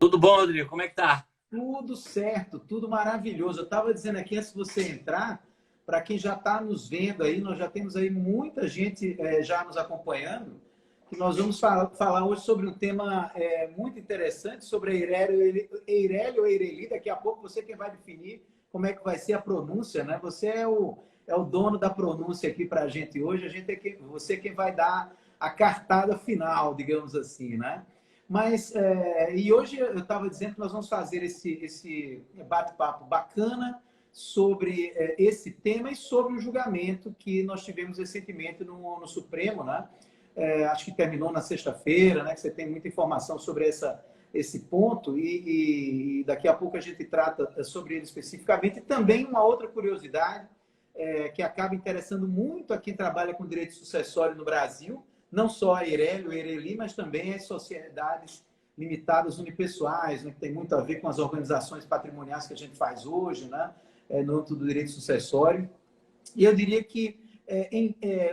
Tudo bom, Rodrigo? Como é que tá? Tudo certo, tudo maravilhoso. Eu estava dizendo aqui, antes de você entrar, para quem já está nos vendo aí, nós já temos aí muita gente já nos acompanhando, que nós vamos falar hoje sobre um tema muito interessante, sobre a Eirélio ou Eireli. Daqui a pouco você quem vai definir como é que vai ser a pronúncia, né? Você é o dono da pronúncia aqui para a gente hoje, você quem vai dar a cartada final, digamos assim, né? Mas, e hoje eu estava dizendo que nós vamos fazer esse bate-papo bacana sobre esse tema e sobre o julgamento que nós tivemos recentemente no Supremo, né? Acho que terminou na sexta-feira, né? Que você tem muita informação sobre esse ponto e daqui a pouco a gente trata sobre ele especificamente. E também uma outra curiosidade que acaba interessando muito a quem trabalha com direito sucessório no Brasil, não só a Eireli, o Eireli, mas também as sociedades limitadas unipessoais, né, que tem muito a ver com as organizações patrimoniais que a gente faz hoje, né, no âmbito do direito sucessório. E eu diria que,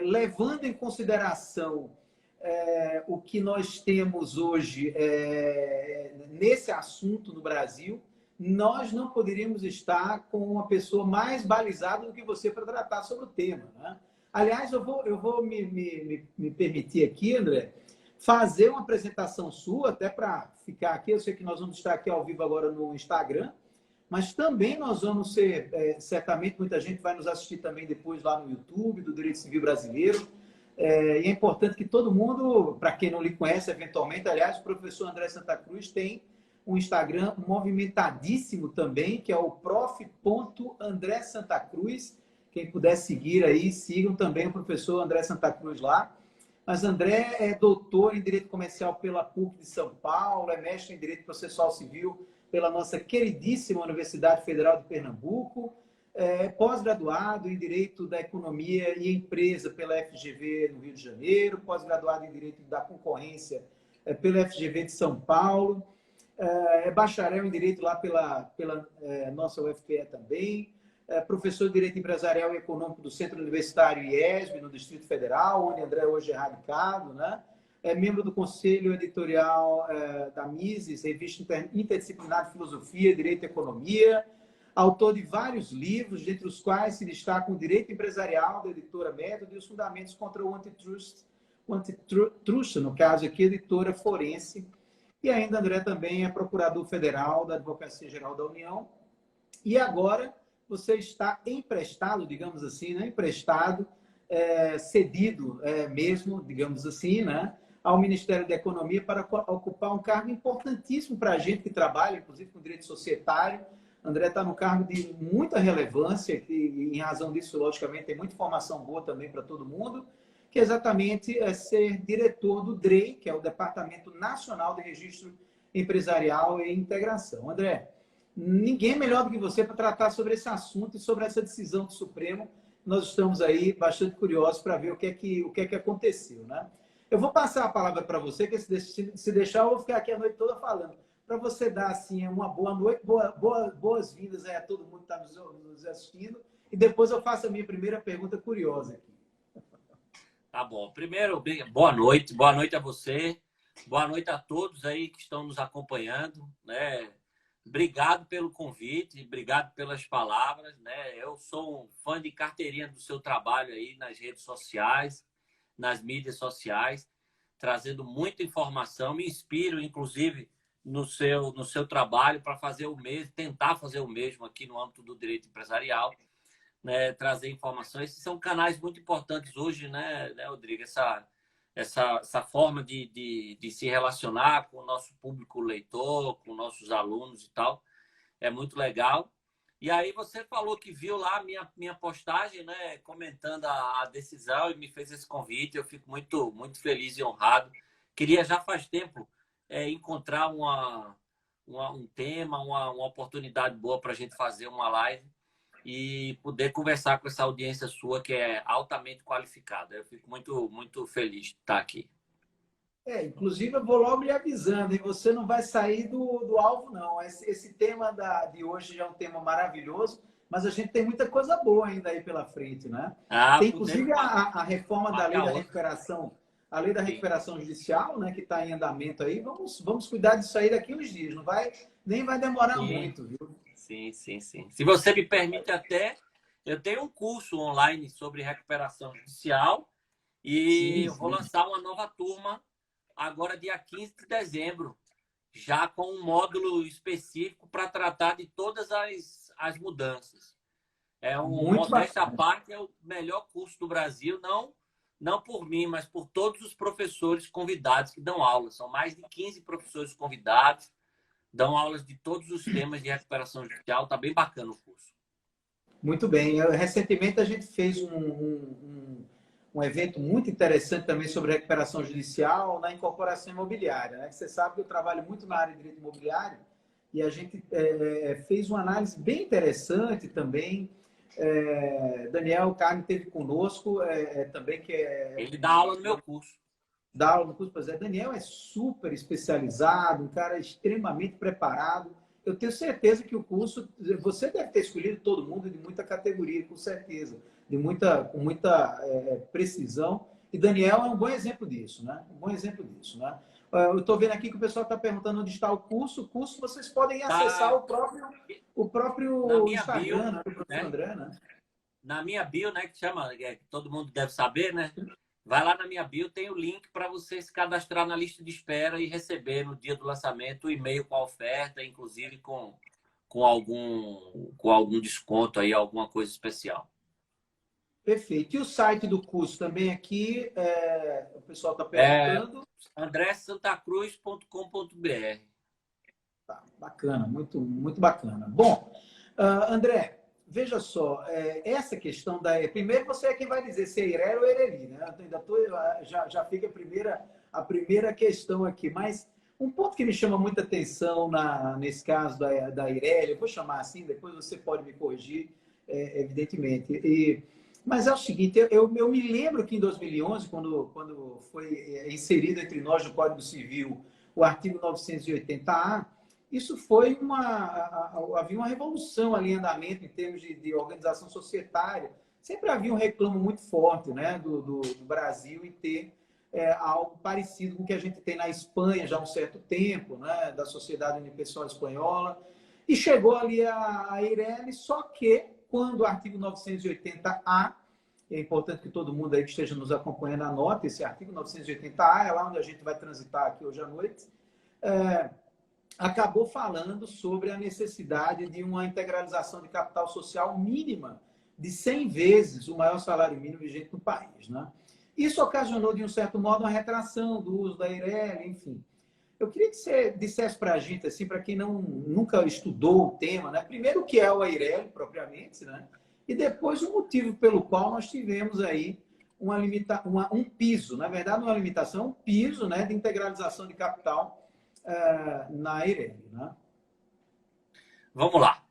levando em consideração o que nós temos hoje nesse assunto no Brasil, nós não poderíamos estar com uma pessoa mais balizada do que você para tratar sobre o tema, né? Aliás, eu vou me permitir aqui, André, fazer uma apresentação sua, até para ficar aqui. Eu sei que nós vamos estar aqui ao vivo agora no Instagram, mas também nós vamos ser, certamente, muita gente vai nos assistir também depois lá no YouTube, do Direito Civil Brasileiro. E é importante que todo mundo, para quem não lhe conhece, eventualmente, aliás, o professor André Santa Cruz tem um Instagram movimentadíssimo também, que é o prof.andré.santacruz. Quem puder seguir aí, sigam também o professor André Santa Cruz lá. Mas André é doutor em Direito Comercial pela PUC de São Paulo, é mestre em Direito Processual Civil pela nossa queridíssima Universidade Federal de Pernambuco, é pós-graduado em Direito da Economia e Empresa pela FGV no Rio de Janeiro, pós-graduado em Direito da Concorrência pela FGV de São Paulo, é bacharel em Direito lá pela nossa UFPE também, professor de Direito Empresarial e Econômico do Centro Universitário IESB, no Distrito Federal, onde André hoje é radicado, né? É membro do Conselho Editorial da Mises, Revista Interdisciplinar de Filosofia, Direito e Economia, autor de vários livros, dentre os quais se destacam o Direito Empresarial, da editora Método, e os Fundamentos contra o Antitrust, no caso aqui, editora Forense. E ainda André também é procurador federal da Advocacia Geral da União. E agora você está emprestado, digamos assim, né? Emprestado, cedido mesmo, digamos assim, né? Ao Ministério da Economia para ocupar um cargo importantíssimo para a gente que trabalha, inclusive com direito societário. André está num cargo de muita relevância, e em razão disso, logicamente, tem muita informação boa também para todo mundo, que exatamente é ser diretor do DREI, que é o Departamento Nacional de Registro Empresarial e Integração. André, ninguém melhor do que você para tratar sobre esse assunto e sobre essa decisão do Supremo. Nós estamos aí bastante curiosos para ver o que é que aconteceu, né? Eu vou passar a palavra para você, que se deixar eu vou ficar aqui a noite toda falando, para você dar assim uma boa noite, boas-vindas a todo mundo que está nos assistindo, e depois eu faço a minha primeira pergunta curiosa aqui. Tá bom. Primeiro, boa noite a você, boa noite a todos aí que estão nos acompanhando, né? Obrigado pelo convite, obrigado pelas palavras, né? Eu sou um fã de carteirinha do seu trabalho aí nas redes sociais, nas mídias sociais, trazendo muita informação, me inspiro, inclusive, no seu trabalho para fazer o mesmo, tentar fazer o mesmo aqui no âmbito do direito empresarial, né? Trazer informações. Esses são canais muito importantes hoje, né, Rodrigo? Essa forma de se relacionar com o nosso público leitor, com nossos alunos e tal, é muito legal. E aí você falou que viu lá a minha postagem, né, comentando a decisão e me fez esse convite. Eu fico muito, muito feliz e honrado. Queria já faz tempo encontrar um tema, uma oportunidade boa para a gente fazer uma live e poder conversar com essa audiência sua que é altamente qualificada. Eu fico muito, muito feliz de estar aqui. Inclusive, eu vou logo lhe avisando, hein? Você não vai sair do alvo, não. Esse tema de hoje já é um tema maravilhoso, mas a gente tem muita coisa boa ainda aí pela frente, né? Tem, inclusive, a reforma da lei da recuperação a lei da recuperação judicial, né, que está em andamento aí, vamos cuidar disso aí daqui uns dias, nem vai demorar muito, viu? Sim, sim, sim. Se você me permite até, eu tenho um curso online sobre recuperação judicial e Sim, eu vou sim. lançar uma nova turma agora dia 15 de dezembro, já com um módulo específico para tratar de todas as mudanças. É um Muito modéstia à bacana. parte, é o melhor curso do Brasil, não por mim, mas por todos os professores convidados que dão aula. São mais de 15 professores convidados, dão aulas de todos os temas de recuperação judicial. Está bem bacana o curso. Muito bem. Recentemente a gente fez um evento muito interessante também sobre recuperação judicial na incorporação imobiliária. Né? Você sabe que eu trabalho muito na área de direito imobiliário e a gente fez uma análise bem interessante também. Daniel Carne esteve conosco também, que Ele dá aula no meu curso. dá aula no curso. Pois é, Daniel é super especializado, um cara extremamente preparado. Eu tenho certeza que o curso, você deve ter escolhido todo mundo de muita categoria, com certeza, com muita precisão. E Daniel é um bom exemplo disso, né? Um bom exemplo disso, né? Eu estou vendo aqui que o pessoal está perguntando onde está o curso. O curso vocês podem acessar Tá o na próprio minha bio, Instagram, né, do professor né? André, né? Na minha bio, né, que chama, que todo mundo deve saber, né? Vai lá na minha bio, tem o link para você se cadastrar na lista de espera e receber no dia do lançamento o e-mail com a oferta, inclusive com algum desconto aí, alguma coisa especial. Perfeito. E o site do curso também aqui, o pessoal está É perguntando. andressantacruz.com.br. Tá, bacana, muito, muito bacana. Bom, André, veja só, essa questão da. Primeiro você é quem vai dizer se é Eireli ou Ereli, né? Eu ainda já fica a primeira questão aqui, mas um ponto que me chama muita atenção nesse caso da Eireli, eu vou chamar assim, depois você pode me corrigir, evidentemente. Mas é o seguinte, eu me lembro que em 2011, quando foi inserido entre nós no Código Civil o artigo 980-A, isso foi havia uma revolução ali em andamento em termos de organização societária. Sempre havia um reclamo muito forte, né, do Brasil em ter algo parecido com o que a gente tem na Espanha já há um certo tempo, né, da Sociedade Unipessoal Espanhola. E chegou ali a Eireli, só que quando o artigo 980-A, é importante que todo mundo aí que esteja nos acompanhando anote esse artigo 980-A, é lá onde a gente vai transitar aqui hoje à noite, acabou falando sobre a necessidade de uma integralização de capital social mínima de 100 vezes o maior salário mínimo vigente no país. Né? Isso ocasionou, de um certo modo, uma retração do uso da Eireli, enfim. Eu queria que você dissesse para a gente, assim, para quem nunca estudou o tema, né? Primeiro, o que é o Eireli, propriamente, né? E depois o motivo pelo qual nós tivemos aí um piso, na verdade, uma limitação, um piso, né, de integralização de capital na Eireli, né? Vamos lá.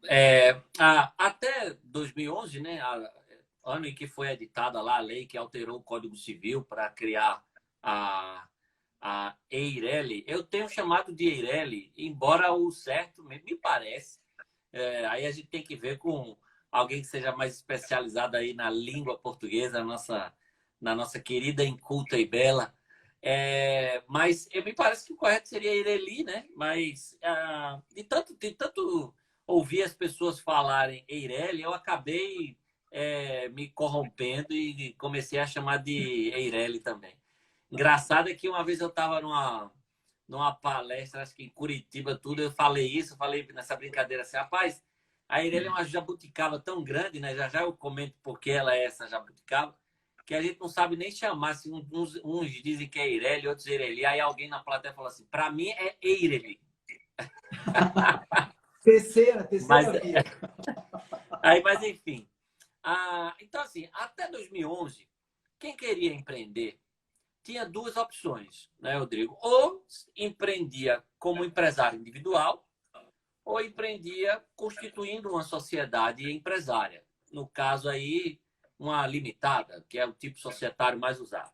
Até 2011, né, ano em que foi editada lá a lei que alterou o Código Civil para criar a Eireli, eu tenho chamado de Eireli, embora o certo me parece. Aí a gente tem que ver com alguém que seja mais especializado aí na língua portuguesa, na nossa querida, inculta e bela. Mas me parece que o correto seria Eireli, né? Mas de tanto ouvir as pessoas falarem Eireli, eu acabei me corrompendo e comecei a chamar de Eireli também. Engraçado é que uma vez eu estava numa palestra, acho que em Curitiba, tudo, eu falei nessa brincadeira assim, rapaz, a Eireli é uma jabuticaba tão grande, né? Já já eu comento porque ela é essa jabuticaba, que a gente não sabe nem chamar. Assim, uns dizem que é Eireli, outros Eireli. Aí alguém na plateia falou assim, para mim é Eireli. Terceira Mas, via. mas enfim. Então, assim, até 2011, quem queria empreender tinha duas opções, né, Rodrigo? Ou empreendia como empresário individual, ou empreendia constituindo uma sociedade empresária. No caso aí, uma limitada, que é o tipo societário mais usado.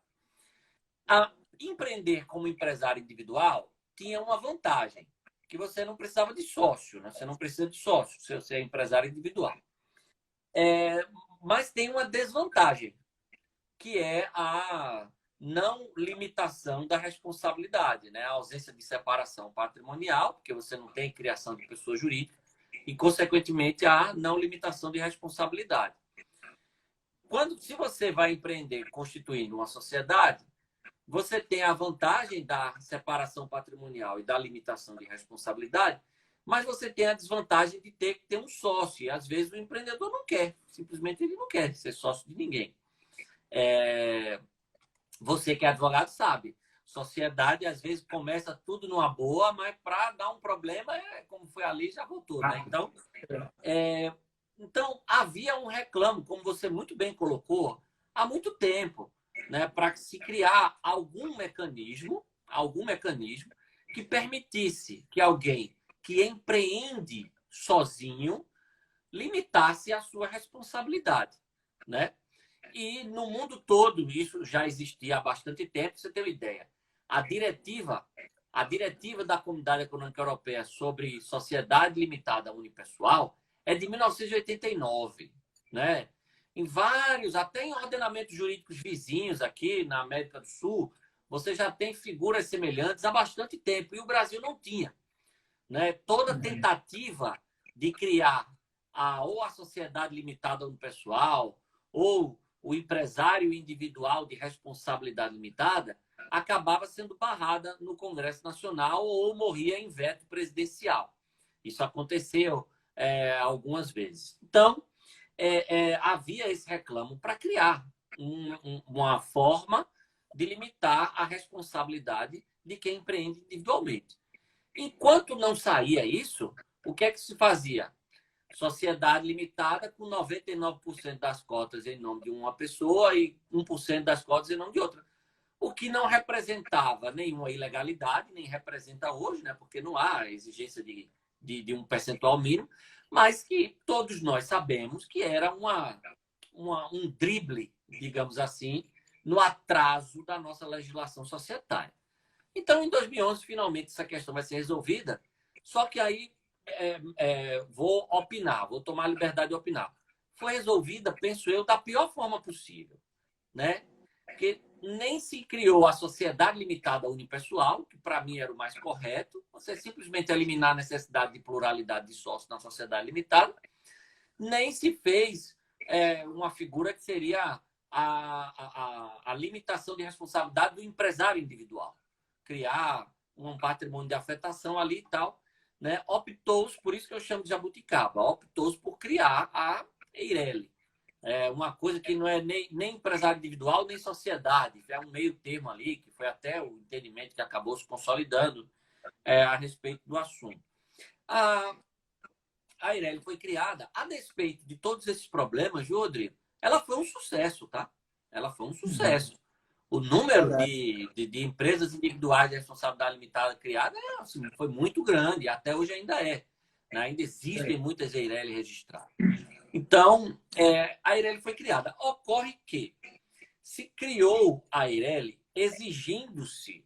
Empreender como empresário individual tinha uma vantagem, que você não precisava de sócio, né? Você não precisa de sócio se você é empresário individual. Mas tem uma desvantagem, que é a não limitação da responsabilidade, né? A ausência de separação patrimonial, porque você não tem criação de pessoa jurídica, e, consequentemente, a não limitação de responsabilidade. Se você vai empreender constituindo uma sociedade, você tem a vantagem da separação patrimonial e da limitação de responsabilidade, mas você tem a desvantagem de ter que ter um sócio. E, às vezes, o empreendedor não quer. Simplesmente ele não quer ser sócio de ninguém. Você que é advogado sabe. Sociedade, às vezes, começa tudo numa boa, mas para dar um problema, como foi ali, já voltou. Né? Então, havia um reclamo, como você muito bem colocou, há muito tempo, né, para se criar algum mecanismo que permitisse que alguém que empreende sozinho limitasse a sua responsabilidade, né? E no mundo todo isso já existia há bastante tempo. Você tem uma ideia? A diretiva da Comunidade Econômica Europeia sobre sociedade limitada unipessoal é de 1989, né? Em vários, até em ordenamentos jurídicos vizinhos aqui na América do Sul, você já tem figuras semelhantes há bastante tempo, e o Brasil não tinha, né? Toda tentativa de criar ou a sociedade limitada unipessoal ou o empresário individual de responsabilidade limitada acabava sendo barrada no Congresso Nacional ou morria em veto presidencial. Isso aconteceu algumas vezes. Então, havia esse reclamo para criar uma forma de limitar a responsabilidade de quem empreende individualmente. Enquanto não saía isso, o que é que se fazia? Sociedade limitada com 99% das cotas em nome de uma pessoa e 1% das cotas em nome de outra. O que não representava nenhuma ilegalidade, nem representa hoje, né? Porque não há exigência de um percentual mínimo, mas que todos nós sabemos que era um drible, digamos assim, no atraso da nossa legislação societária. Então, em 2011, finalmente, essa questão vai ser resolvida, só que aí vou opinar, vou tomar a liberdade de opinar. Foi resolvida, penso eu, da pior forma possível, né? Porque nem se criou a sociedade limitada unipessoal, que para mim era o mais correto, você simplesmente eliminar a necessidade de pluralidade de sócios na sociedade limitada, nem se fez uma figura que seria a limitação de responsabilidade do empresário individual. Criar um patrimônio de afetação ali e tal, né? Optou-se, por isso que eu chamo de jabuticaba, optou-se por criar a Eireli. Uma coisa que não é nem empresário individual, nem sociedade. É um meio termo ali, que foi até o entendimento que acabou se consolidando a respeito do assunto. A Eireli foi criada, a despeito de todos esses problemas, viu, Rodrigo? Ela foi um sucesso, tá? Ela foi um sucesso. O número de empresas individuais de responsabilidade limitada criadas assim, foi muito grande, até hoje ainda é. Né? Ainda existem muitas Eireli registradas. Então, a Eireli foi criada. Ocorre que se criou a Eireli exigindo-se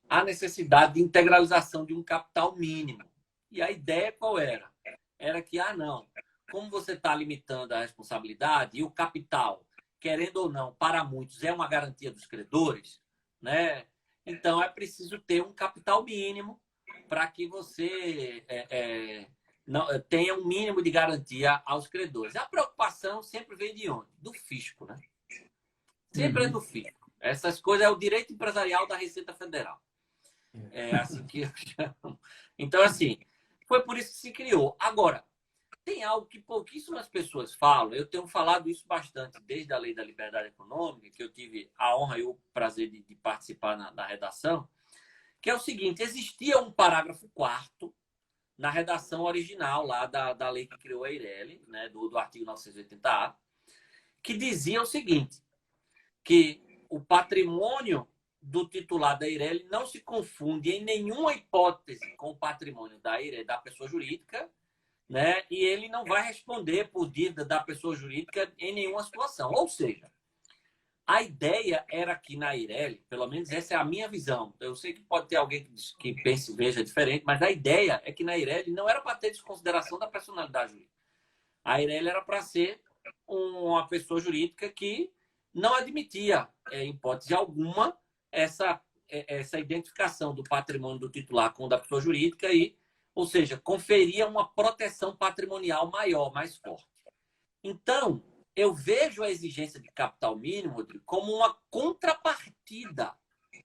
a necessidade de integralização de um capital mínimo. E a ideia qual era? Era que, não, como você está limitando a responsabilidade e o capital, querendo ou não, para muitos é uma garantia dos credores, né? Então é preciso ter um capital mínimo para que você tenha um mínimo de garantia aos credores. A preocupação sempre vem de onde? Do fisco, né? Sempre é do fisco. Essas coisas é o direito empresarial da Receita Federal. É assim que eu chamo. Então, assim, foi por isso que se criou. Agora, tem algo que pouquíssimas pessoas falam. Eu tenho falado isso bastante desde a Lei da Liberdade Econômica, que eu tive a honra e o prazer de participar na redação, que é o seguinte: existia um parágrafo 4º na redação original lá da lei que criou a Eireli, né, do artigo 980-A, que dizia o seguinte, que o patrimônio do titular da Eireli não se confunde em nenhuma hipótese com o patrimônio da Eireli, da pessoa jurídica, né? E ele não vai responder por dívida da pessoa jurídica em nenhuma situação. Ou seja, a ideia era que na Eireli, pelo menos essa é a minha visão, eu sei que pode ter alguém que pense e veja diferente, mas a ideia é que na Eireli não era para ter desconsideração da personalidade jurídica. A Eireli era para ser uma pessoa jurídica que não admitia, em hipótese alguma, essa identificação do patrimônio do titular com o da pessoa jurídica ou seja, conferia uma proteção patrimonial maior, mais forte. Então, eu vejo a exigência de capital mínimo, Rodrigo, como uma contrapartida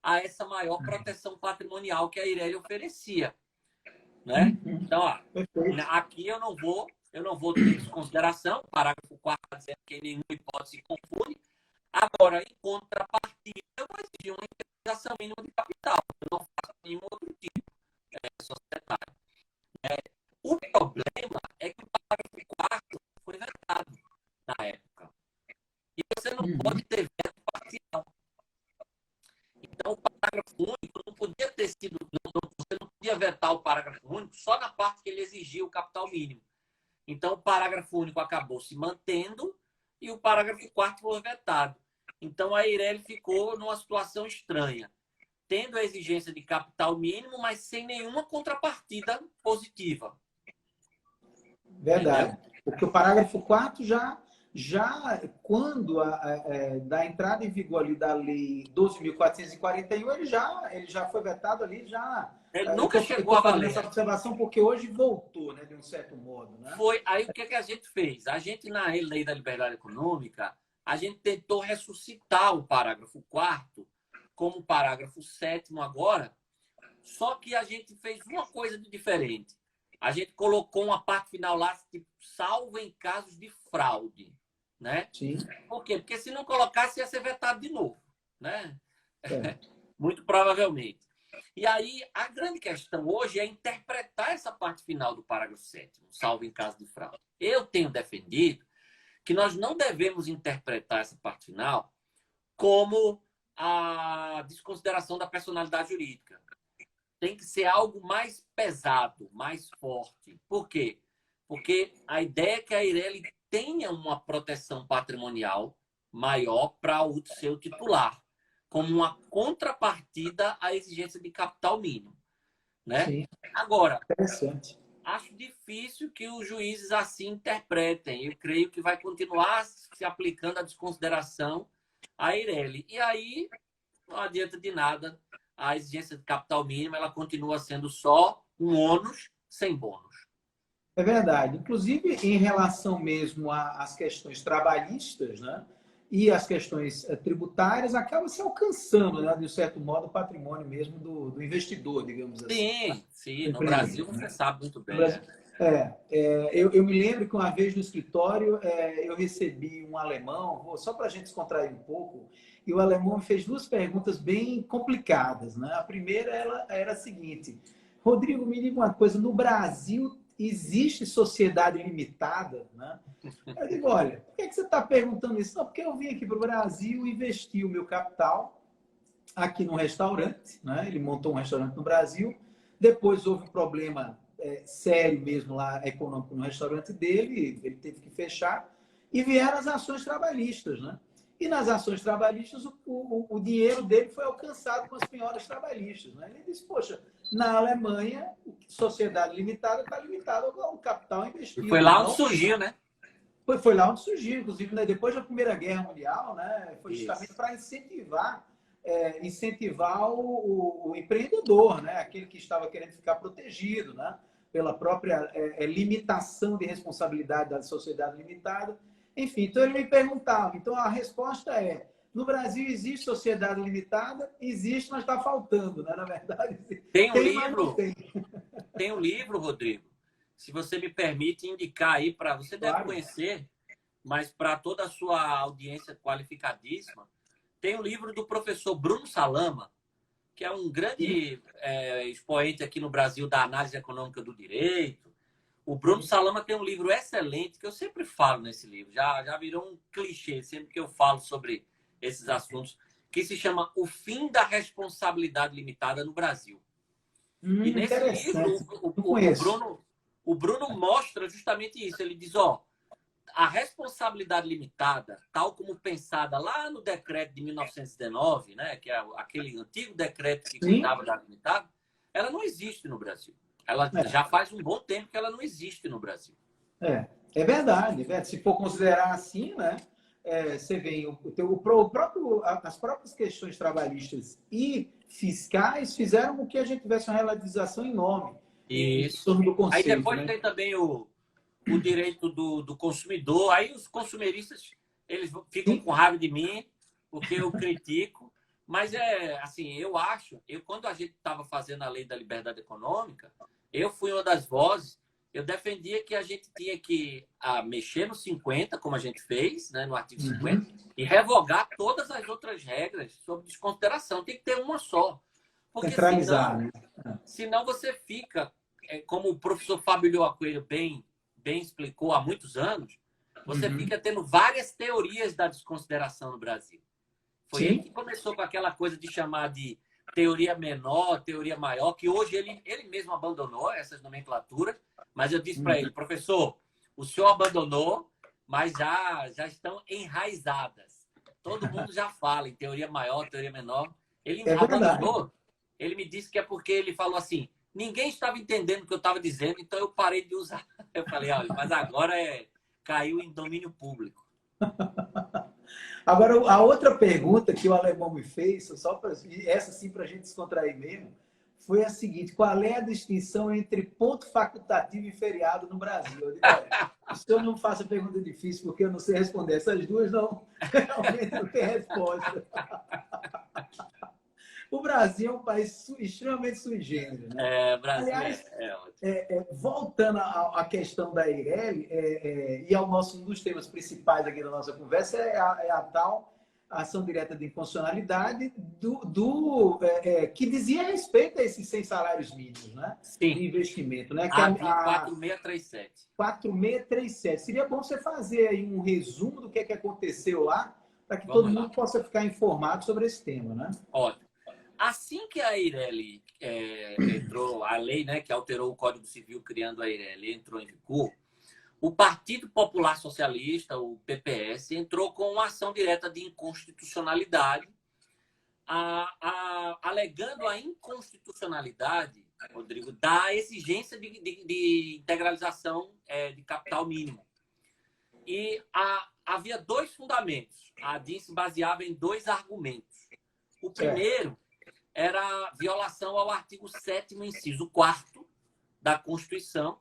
a essa maior proteção patrimonial que a Eireli oferecia, né? Então, aqui eu não vou ter desconsideração, parágrafo 4 dizendo que em nenhuma hipótese confunde. Agora, em contrapartida, eu vou exigir uma indenização mínima de capital. Eu não faço nenhum outro tipo societário. O problema é que o parágrafo 4 foi vetado na época. E você não pode ter veto parcial. Então, o parágrafo único não podia ter sido... você não podia vetar o parágrafo único só na parte que ele exigia o capital mínimo. Então, o parágrafo único acabou se mantendo e o parágrafo 4 foi vetado. Então, a Eireli ficou numa situação estranha, tendo a exigência de capital mínimo, mas sem nenhuma contrapartida positiva. Verdade. Entendeu? Porque o parágrafo 4 já quando da entrada em vigor ali da Lei 12.441, ele já foi vetado ali, já... Ele nunca chegou a valer essa observação porque hoje voltou, né, de um certo modo. Né? Foi. Aí o que a gente fez? A gente, na Lei da Liberdade Econômica, a gente tentou ressuscitar o parágrafo 4º como parágrafo 7º agora, só que a gente fez uma coisa de diferente. A gente colocou uma parte final lá, tipo, salvo em casos de fraude, né? Sim. Por quê? Porque se não colocasse, ia ser vetado de novo, né? Muito provavelmente. E aí, a grande questão hoje é interpretar essa parte final do parágrafo 7º, salvo em caso de fraude. Eu tenho defendido que nós não devemos interpretar essa parte final como a desconsideração da personalidade jurídica. Tem que ser algo mais pesado, mais forte. Por quê? Porque a ideia é que a Eireli tenha uma proteção patrimonial maior para o seu titular, como uma contrapartida à exigência de capital mínimo, né? Sim. Agora, interessante. Acho difícil que os juízes assim interpretem. Eu creio que vai continuar se aplicando a desconsideração à Eireli. E aí, não adianta de nada. A exigência de capital mínimo ela continua sendo só um ônus sem bônus. É verdade. Inclusive, em relação mesmo às questões trabalhistas, né? E as questões tributárias, acaba se alcançando, né, de um certo modo, o patrimônio mesmo do investidor, digamos assim. Sim. No Brasil, você sabe muito bem. Eu me lembro que uma vez no escritório eu recebi um alemão, só para a gente descontrair um pouco, e o alemão me fez duas perguntas bem complicadas. Né? A primeira era a seguinte: Rodrigo, me diga uma coisa, no Brasil existe sociedade limitada? Né? Eu digo, olha, por que você está perguntando isso? Não, porque eu vim aqui para o Brasil investir o meu capital aqui num restaurante, né? Ele montou um restaurante no Brasil, depois houve um problema sério mesmo lá, econômico, no restaurante dele, ele teve que fechar, e vieram as ações trabalhistas, né? E nas ações trabalhistas, o dinheiro dele foi alcançado com as penhoras trabalhistas, né? Ele disse, poxa, na Alemanha, sociedade limitada está limitada ao capital investido. E foi lá onde surgiu, né? Foi lá onde surgiu, inclusive, né? Depois da Primeira Guerra Mundial, né? Foi justamente para incentivar o empreendedor, né? Aquele que estava querendo ficar protegido, né? Pela própria limitação de responsabilidade da sociedade limitada. Enfim, então ele me perguntava. Então a resposta é: no Brasil existe sociedade limitada? Existe, mas está faltando, né? Na verdade, tem um livro, Rodrigo, se você me permite indicar aí para você deve conhecer, mas para toda a sua audiência qualificadíssima, tem um livro do professor Bruno Salama, que é um grande expoente aqui no Brasil da análise econômica do direito. O Bruno Salama tem um livro excelente, que eu sempre falo nesse livro, já virou um clichê sempre que eu falo sobre esses assuntos, que se chama O Fim da Responsabilidade Limitada no Brasil. E nesse livro, o Bruno mostra justamente isso. Ele diz, a responsabilidade limitada, tal como pensada lá no decreto de 1919, né, que é aquele antigo decreto que cuidava da limitada, ela não existe no Brasil. Ela já faz um bom tempo que ela não existe no Brasil. É verdade. Se for considerar assim, né? você vê o próprio, as próprias questões trabalhistas e fiscais fizeram com que a gente tivesse uma relativização enorme em Isso. torno do Aí conceito, depois né? tem também o direito do consumidor. Aí os consumeristas, eles ficam Sim. com raiva de mim, porque eu critico. Mas assim, eu acho, quando a gente estava fazendo a lei da liberdade econômica, eu fui uma das vozes, eu defendia que a gente tinha que mexer no 50, como a gente fez, né, no artigo 50, e revogar todas as outras regras sobre desconsideração. Tem que ter uma só. Porque Centralizar, né? senão você fica, como o professor Fábio Lioa Coelho bem explicou há muitos anos, você fica tendo várias teorias da desconsideração no Brasil. Foi ele que Sim. começou com aquela coisa de chamar de teoria menor, teoria maior, que hoje ele mesmo abandonou essas nomenclaturas, mas eu disse para ele, professor, o senhor abandonou, mas já estão enraizadas. Todo mundo já fala em teoria maior, teoria menor. Ele É verdade. abandonou, ele me disse que é porque ele falou assim, ninguém estava entendendo o que eu estava dizendo, então eu parei de usar. Eu falei, olha, mas agora caiu em domínio público. Agora, a outra pergunta que o alemão me fez, só pra, essa sim para a gente descontrair mesmo, foi a seguinte: qual é a distinção entre ponto facultativo e feriado no Brasil? Eu digo, olha, o senhor não faça pergunta difícil, porque eu não sei responder. Essas duas não, realmente não tem resposta. O Brasil é um país extremamente sui generis, né? Brasil Aliás, ótimo. voltando à questão da Eireli, e ao um dos temas principais aqui da nossa conversa, é a tal ação direta de inconstitucionalidade que dizia respeito a esses 100 salários mínimos, né? Sim. De investimento, né? Que A é DIN a 4637. 4637. Seria bom você fazer aí um resumo do que aconteceu lá, para que todo Vamos lá. mundo possa ficar informado sobre esse tema, né? Ótimo. Assim que a Eireli entrou, a lei, né, que alterou o Código Civil criando a Eireli, entrou em vigor, o Partido Popular Socialista, o PPS, entrou com uma ação direta de inconstitucionalidade, alegando a inconstitucionalidade, Rodrigo, da exigência de integralização de capital mínimo. E havia dois fundamentos. A DIN se baseava em dois argumentos. O primeiro era a violação ao artigo 7º, inciso 4º da Constituição,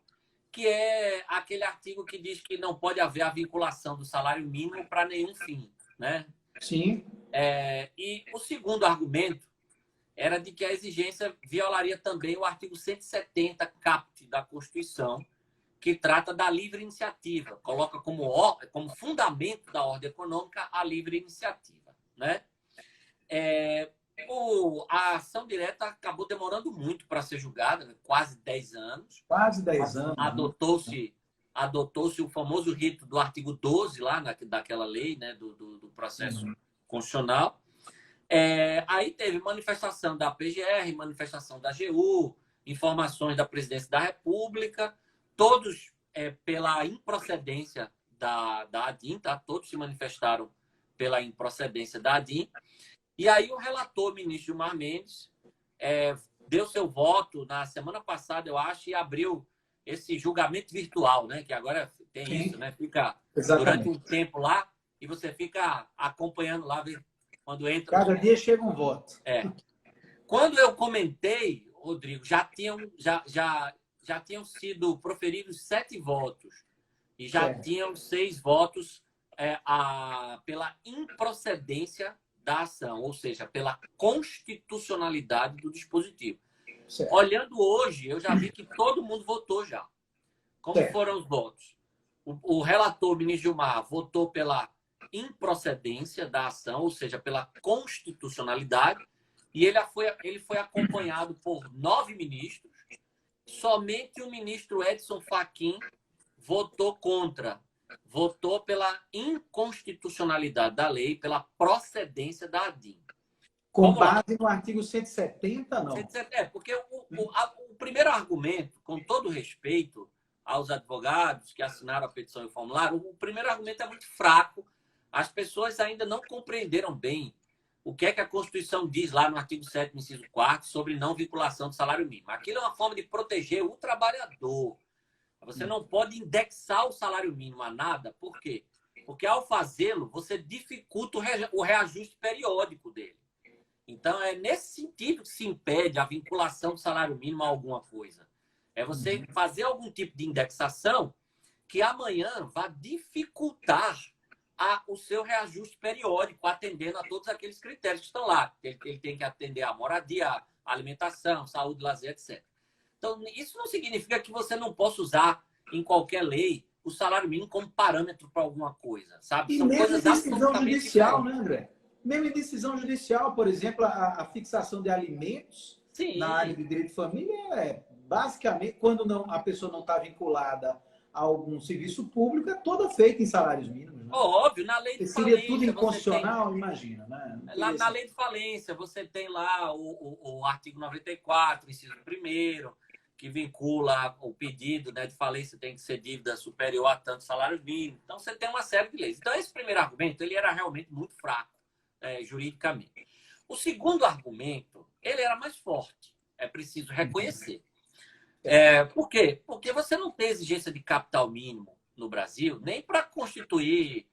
que é aquele artigo que diz que não pode haver a vinculação do salário mínimo para nenhum fim, né? Sim. E o segundo argumento era de que a exigência violaria também o artigo 170 caput da Constituição, que trata da livre iniciativa, coloca como fundamento da ordem econômica a livre iniciativa, né? A ação direta acabou demorando muito para ser julgada, né? Quase 10 anos. Quase 10 anos. Adotou-se o famoso rito do artigo 12 lá daquela lei, né? do processo constitucional. Aí teve manifestação da PGR, manifestação da AGU, informações da Presidência da República, todos pela improcedência da ADIM, tá? Todos se manifestaram pela improcedência da ADIM. E aí o relator, ministro Gilmar Mendes, deu seu voto na semana passada, eu acho, e abriu esse julgamento virtual, né? Que agora tem isso, né? Fica durante um tempo lá e você fica acompanhando lá, quando entra... Cada dia chega um voto. Quando eu comentei, Rodrigo, já tinham sido proferidos 7 votos e já tinham 6 votos pela improcedência da ação, ou seja, pela constitucionalidade do dispositivo. Certo. Olhando hoje, eu já vi que todo mundo votou já. Como foram os votos? O relator, o ministro Gilmar, votou pela improcedência da ação, ou seja, pela constitucionalidade, e ele foi acompanhado por 9 ministros. Somente o ministro Edson Fachin votou contra. Votou pela inconstitucionalidade da lei, pela procedência da ADIM. Com base no artigo 170, não? Porque o primeiro argumento, com todo respeito aos advogados que assinaram a petição e o formulário, o primeiro argumento é muito fraco. As pessoas ainda não compreenderam bem o que é que a Constituição diz lá no artigo 7º, inciso 4º, sobre não vinculação do salário mínimo. Aquilo é uma forma de proteger o trabalhador. Você não pode indexar o salário mínimo a nada. Por quê? Porque ao fazê-lo, você dificulta o reajuste periódico dele. Então, é nesse sentido que se impede a vinculação do salário mínimo a alguma coisa. É você fazer algum tipo de indexação que amanhã vá dificultar o seu reajuste periódico, atendendo a todos aqueles critérios que estão lá. Ele tem que atender a moradia, a alimentação, saúde, lazer, etc. Então, isso não significa que você não possa usar em qualquer lei o salário mínimo como parâmetro para alguma coisa, sabe? E São mesmo em coisas decisão absolutamente judicial, né, diferentes. André? Mesmo em decisão judicial, por exemplo, a fixação de alimentos na área Sim, de direito de família é basicamente, quando não, a pessoa não está vinculada a algum serviço público, é toda feita em salários mínimos, né? óbvio, na lei de Seria tudo falência você tem. inconstitucional, imagina, né? Não Lá teria na sentido. lei de falência, você tem lá o artigo 94, inciso 1º, que vincula o pedido, né, de falência tem que ser dívida superior a tantos salários mínimos. Então, você tem uma série de leis. Então, esse primeiro argumento, ele era realmente muito fraco, juridicamente. O segundo argumento, ele era mais forte. É preciso reconhecer. Por quê? Porque você não tem exigência de capital mínimo no Brasil, nem para constituir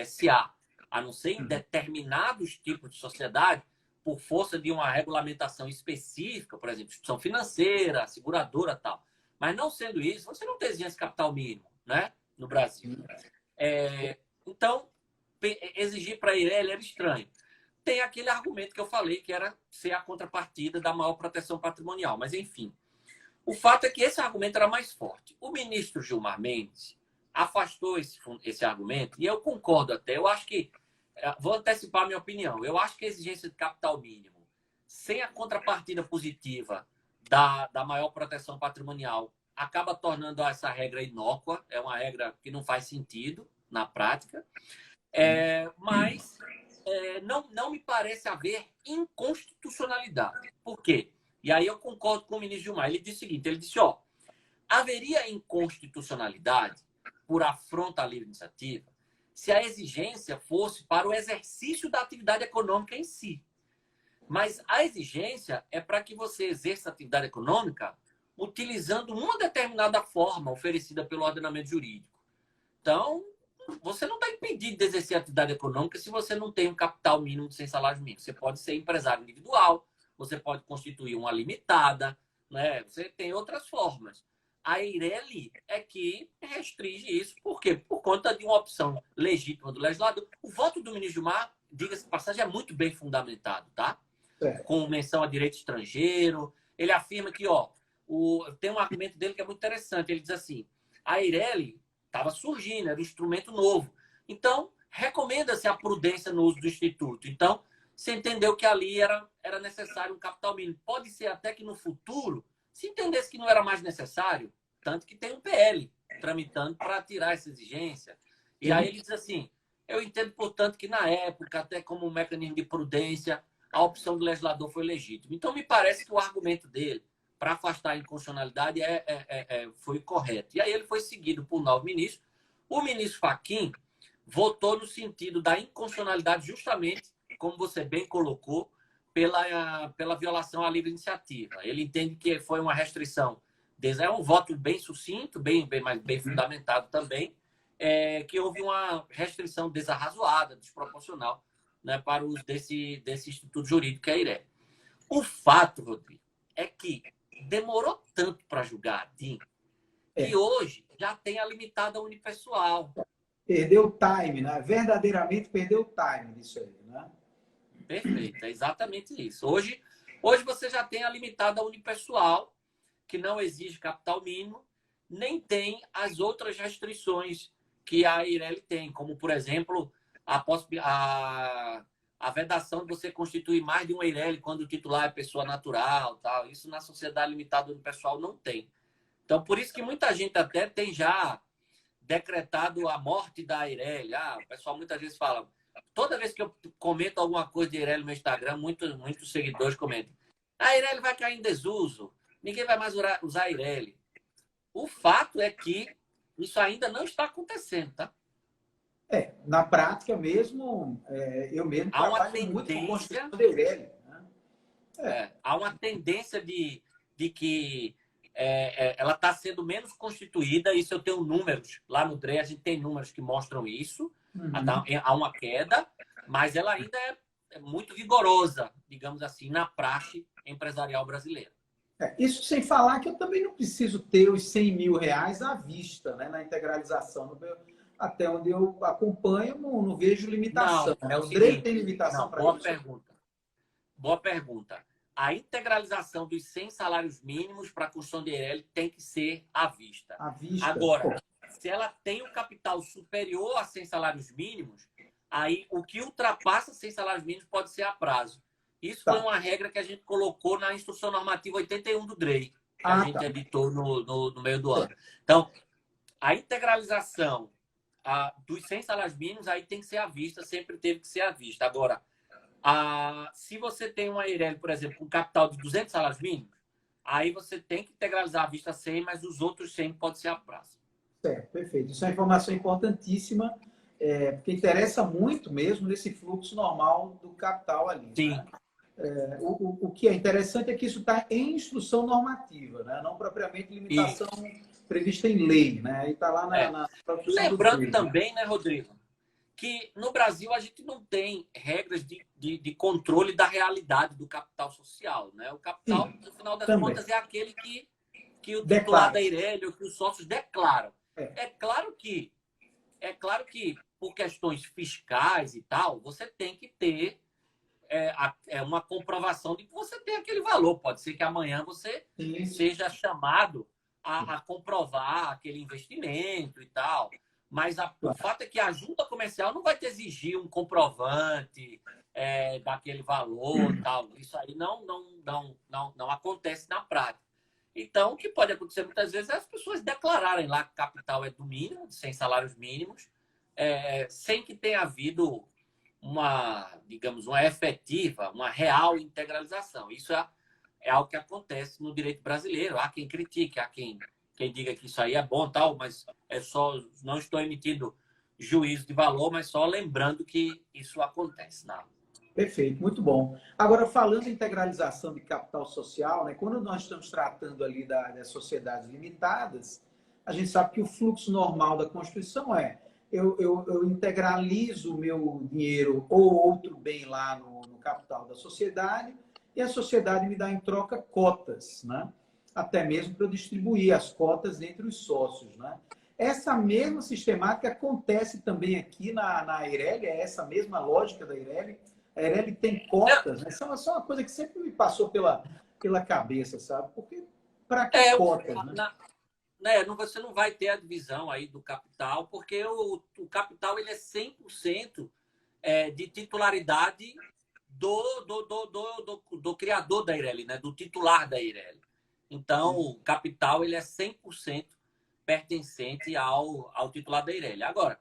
SA, a não ser em determinados tipos de sociedade, por força de uma regulamentação específica, por exemplo, instituição financeira, seguradora tal. Mas não sendo isso, você não tem exigência de capital mínimo, né, no Brasil. Então, exigir para ele era estranho. Tem aquele argumento que eu falei, que era ser a contrapartida da maior proteção patrimonial. Mas, enfim, o fato é que esse argumento era mais forte. O ministro Gilmar Mendes afastou esse argumento, e eu concordo até. Eu acho que, vou antecipar a minha opinião, eu acho que a exigência de capital mínimo, sem a contrapartida positiva da maior proteção patrimonial, acaba tornando essa regra inócua, é uma regra que não faz sentido na prática, mas não me parece haver inconstitucionalidade. Por quê? E aí eu concordo com o ministro Gilmar. Ele disse o seguinte, ele disse, haveria inconstitucionalidade por afronta à livre iniciativa se a exigência fosse para o exercício da atividade econômica em si. Mas a exigência é para que você exerça a atividade econômica utilizando uma determinada forma oferecida pelo ordenamento jurídico. Então, você não está impedido de exercer a atividade econômica se você não tem um capital mínimo sem salário mínimo. Você pode ser empresário individual, você pode constituir uma limitada, né? Você tem outras formas. A Eireli é que restringe isso. Por quê? Por conta de uma opção legítima do legislador. O voto do ministro Gilmar, diga-se de passagem, é muito bem fundamentado, tá? Com menção a direito estrangeiro. Ele afirma que, tem um argumento dele que é muito interessante. Ele diz assim, a Eireli estava surgindo, era um instrumento novo. Então, recomenda-se a prudência no uso do instituto. Então, você entendeu que ali era necessário um capital mínimo. Pode ser até que no futuro, se entendesse que não era mais necessário, tanto que tem um PL tramitando para tirar essa exigência. E aí ele diz assim, eu entendo, portanto, que na época, até como um mecanismo de prudência, a opção do legislador foi legítima. Então, me parece que o argumento dele para afastar a inconstitucionalidade foi correto. E aí ele foi seguido por 9 ministros. O ministro Fachin votou no sentido da inconstitucionalidade justamente, como você bem colocou, pela violação à livre iniciativa. Ele entende que foi uma restrição. É um voto bem sucinto, bem fundamentado também, que houve uma restrição desarrazoada, desproporcional, né, para o uso desse instituto jurídico que é a IRE. O fato, Rodrigo, é que demorou tanto para julgar a DIN que hoje já tem a limitada unipessoal. Perdeu o time, né? Verdadeiramente perdeu o time disso aí, né? Perfeito, é exatamente isso. Hoje você já tem a limitada unipessoal, que não exige capital mínimo, nem tem as outras restrições que a Eireli tem, como, por exemplo, a vedação de você constituir mais de um Eireli quando o titular é pessoa natural. Tal. Isso na sociedade limitada unipessoal não tem. Então, por isso que muita gente até tem já decretado a morte da Eireli. O pessoal muitas vezes fala... Toda vez que eu comento alguma coisa de Eireli no Instagram, muitos seguidores comentam. A Eireli vai cair em desuso. Ninguém vai mais usar a Eireli. O fato é que isso ainda não está acontecendo, tá? Na prática mesmo, eu mesmo trabalho muito com construção de Eireli. Né? Há uma tendência de que ela está sendo menos constituída. Isso eu tenho números. Lá no DRE a gente tem números que mostram isso. Uhum. Há uma queda, mas ela ainda é muito vigorosa, digamos assim, na praxe empresarial brasileira. Isso sem falar que eu também não preciso ter os 100 mil reais à vista, né, na integralização. Até onde eu acompanho, não vejo limitação. Não, Né? é o O Drake tem seguinte, limitação não, para boa isso? pergunta. Boa pergunta. A integralização dos 100 salários mínimos para a construção de EIRELI tem que ser à vista. À vista? Agora, Pô, se ela tem um capital superior a 100 salários mínimos, aí o que ultrapassa 100 salários mínimos pode ser a prazo. Isso foi tá. uma regra que a gente colocou na Instrução Normativa 81 do DREI, que a Ah, gente tá. editou no meio do ano. Então, a integralização dos 100 salários mínimos aí tem que ser à vista, sempre teve que ser à vista. Agora, se você tem uma EIRELI, por exemplo, com capital de 200 salários mínimos, aí você tem que integralizar a vista 100, mas os outros 100 pode ser a prazo. Certo, perfeito. Isso é uma informação importantíssima, porque interessa muito mesmo nesse fluxo normal do capital ali. Sim. Né? O que é interessante é que isso está em instrução normativa, né? Não propriamente E limitação prevista em lei. Né? E está lá é. na instrução do Lembrando DREI. Né? também, né, Rodrigo, que no Brasil a gente não tem regras de controle da realidade do capital social. Né? O capital, Sim, no final das também. contas, é aquele que o titular Declara. da EIRELI ou que os sócios declaram. É. É claro que, por questões fiscais e tal, você tem que ter uma comprovação de que você tem aquele valor. Pode ser que amanhã você Isso. seja chamado a comprovar aquele investimento e tal. Mas o fato é que a junta comercial não vai te exigir um comprovante daquele valor tal. Isso aí não acontece na prática. Então, o que pode acontecer muitas vezes é as pessoas declararem lá que o capital é do mínimo, de 100 salários mínimos, sem que tenha havido digamos, uma efetiva, uma real integralização. Isso é algo que acontece no direito brasileiro. Há quem critique, há quem diga que isso aí é bom, tal, mas não estou emitindo juízo de valor, mas só lembrando que isso acontece. Não. Perfeito, muito bom. Agora, falando em integralização de capital social, né, quando nós estamos tratando ali das sociedades limitadas, a gente sabe que o fluxo normal da Constituição eu integralizo o meu dinheiro ou outro bem lá no capital da sociedade e a sociedade me dá em troca cotas, né? Até mesmo para eu distribuir as cotas entre os sócios. Né? Essa mesma sistemática acontece também aqui na EIRELI, é essa mesma lógica da EIRELI. A EIRELI tem cotas, né? Isso é uma coisa que sempre me passou pela cabeça, sabe? Porque para que É, cotas, né? Você não vai ter a divisão aí do capital, porque o capital ele é 100% de titularidade do criador da EIRELI, né? Do titular da EIRELI. Então, o capital ele é 100% pertencente ao titular da EIRELI. Agora,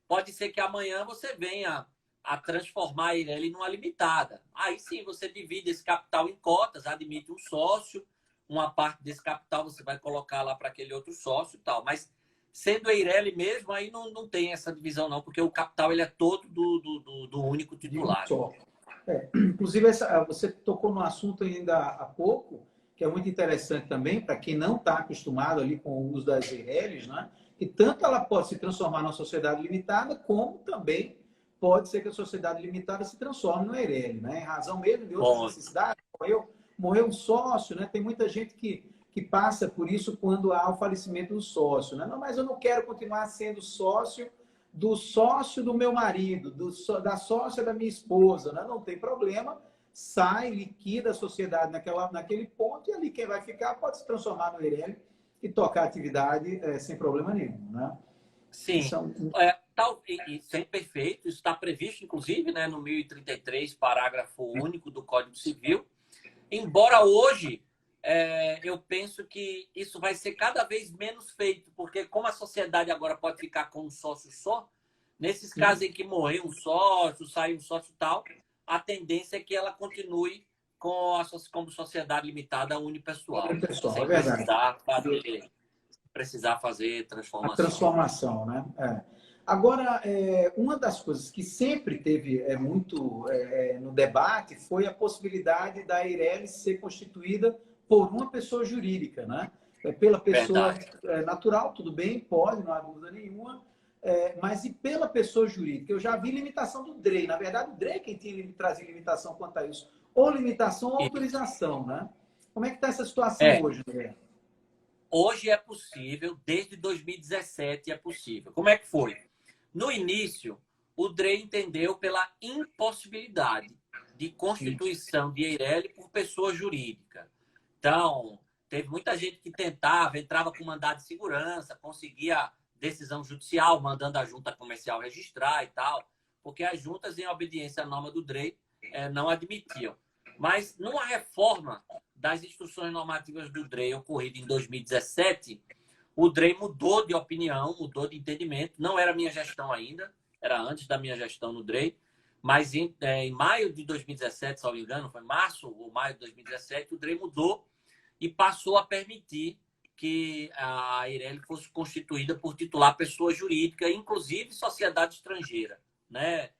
pode ser que amanhã você venha a transformar a EIRELI numa limitada. Aí sim, você divide esse capital em cotas, admite um sócio, uma parte desse capital você vai colocar lá para aquele outro sócio e tal. Mas sendo a EIRELI mesmo, aí não tem essa divisão não, porque o capital ele é todo do único De um titular. só. Inclusive, você tocou no assunto ainda há pouco, que é muito interessante também, para quem não está acostumado ali com o uso das EIRELIs, né? Que tanto ela pode se transformar numa sociedade limitada, como também pode ser que a sociedade limitada se transforme numa EIRELI, né? Em razão mesmo de outras Bom, necessidades. Morreu um sócio, né? Tem muita gente que passa por isso quando há o falecimento do sócio, né? Não, mas eu não quero continuar sendo sócio do meu marido, da sócia da minha esposa, né? Não tem problema, sai, liquida a sociedade naquele ponto e ali quem vai ficar pode se transformar no EIRELI e tocar a atividade sem problema nenhum. Né? sim. São... Isso é perfeito, isso está previsto, inclusive, né, no 1033, parágrafo único do Código Civil. Embora hoje eu penso que isso vai ser cada vez menos feito, porque como a sociedade agora pode ficar com um sócio só, nesses casos em que morrer um sócio, sair um sócio tal, a tendência é que ela continue como sociedade limitada unipessoal, Pessoal, sem é verdade. precisar fazer A transformação. transformação, né? Agora, uma das coisas que sempre teve muito no debate foi a possibilidade da EIRELI ser constituída por uma pessoa jurídica, né? Pela pessoa Verdade. natural, tudo bem, pode, não há dúvida nenhuma, Mas e pela pessoa jurídica? Eu já vi limitação do DREI. Na verdade, o DREI é quem tinha trazido limitação quanto a isso. Ou limitação ou autorização, né? Como é que está essa situação hoje, André? Hoje é possível, desde 2017 é possível. Como é que foi? No início, o DREI entendeu pela impossibilidade de constituição de EIRELI por pessoa jurídica. Então, teve muita gente que tentava, entrava com mandado de segurança, conseguia decisão judicial, mandando a junta comercial registrar e tal, porque as juntas, em obediência à norma do DREI, não admitiam. Mas, numa reforma das instruções normativas do DREI ocorrida em 2017, o DREI mudou de opinião, mudou de entendimento. Não era minha gestão ainda, era antes da minha gestão no DREI, mas em maio de 2017, se não me engano, foi março ou maio de 2017, o DREI mudou e passou a permitir que a EIRELI fosse constituída por titular pessoa jurídica, inclusive sociedade estrangeira, né?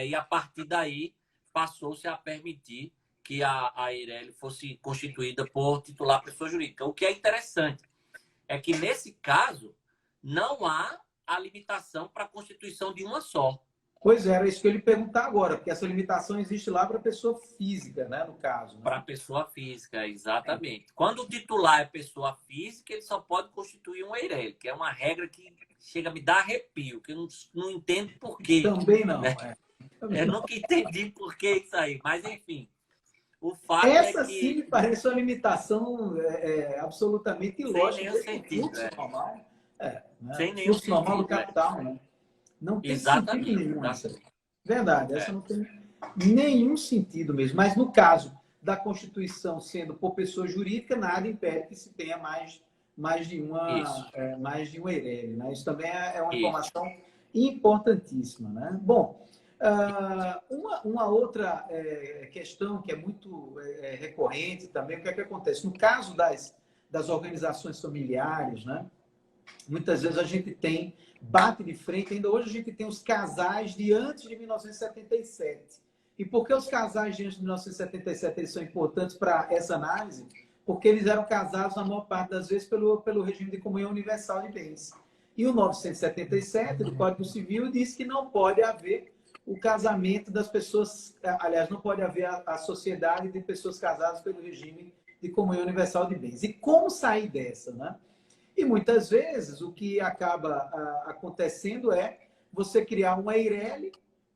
E a partir daí passou-se a permitir que a EIRELI fosse constituída por titular pessoa jurídica. O que é interessante é que, nesse caso, não há a limitação para a constituição de uma só. Pois é, era isso que eu ia lhe perguntar agora, porque essa limitação existe lá para a pessoa física, né, no caso. Né? Para a pessoa física, exatamente. Quando o titular é pessoa física, ele só pode constituir um EIRELI, que é uma regra que chega a me dar arrepio, que eu não entendo por quê. Também não. Né? Eu nunca entendi por que isso aí, mas enfim. O fato essa é que... sim me parece uma limitação absolutamente ilógica. Sem nenhum sentido. Normal, né? Sem nenhum fluxo normal do sentido, capital, né? Não tem exatamente, sentido nenhum essa. Verdade, essa não tem nenhum sentido mesmo. Mas no caso da Constituição sendo por pessoa jurídica, nada impede que se tenha mais de um EIRELI. Né? Isso também é uma informação importantíssima. Né? Bom, uma outra questão que é muito recorrente também, o que é que acontece? No caso das organizações familiares, né? Muitas vezes a gente bate de frente, ainda hoje a gente tem os casais de antes de 1977. E por que os casais de antes de 1977 eles são importantes para essa análise? Porque eles eram casados, na maior parte das vezes, pelo regime de comunhão universal de bens. E o 977 do Código Civil diz que não pode haver o casamento das pessoas, aliás, não pode haver a sociedade de pessoas casadas pelo regime de comunhão universal de bens. E como sair dessa, né? E muitas vezes o que acaba acontecendo é você criar uma EIRELI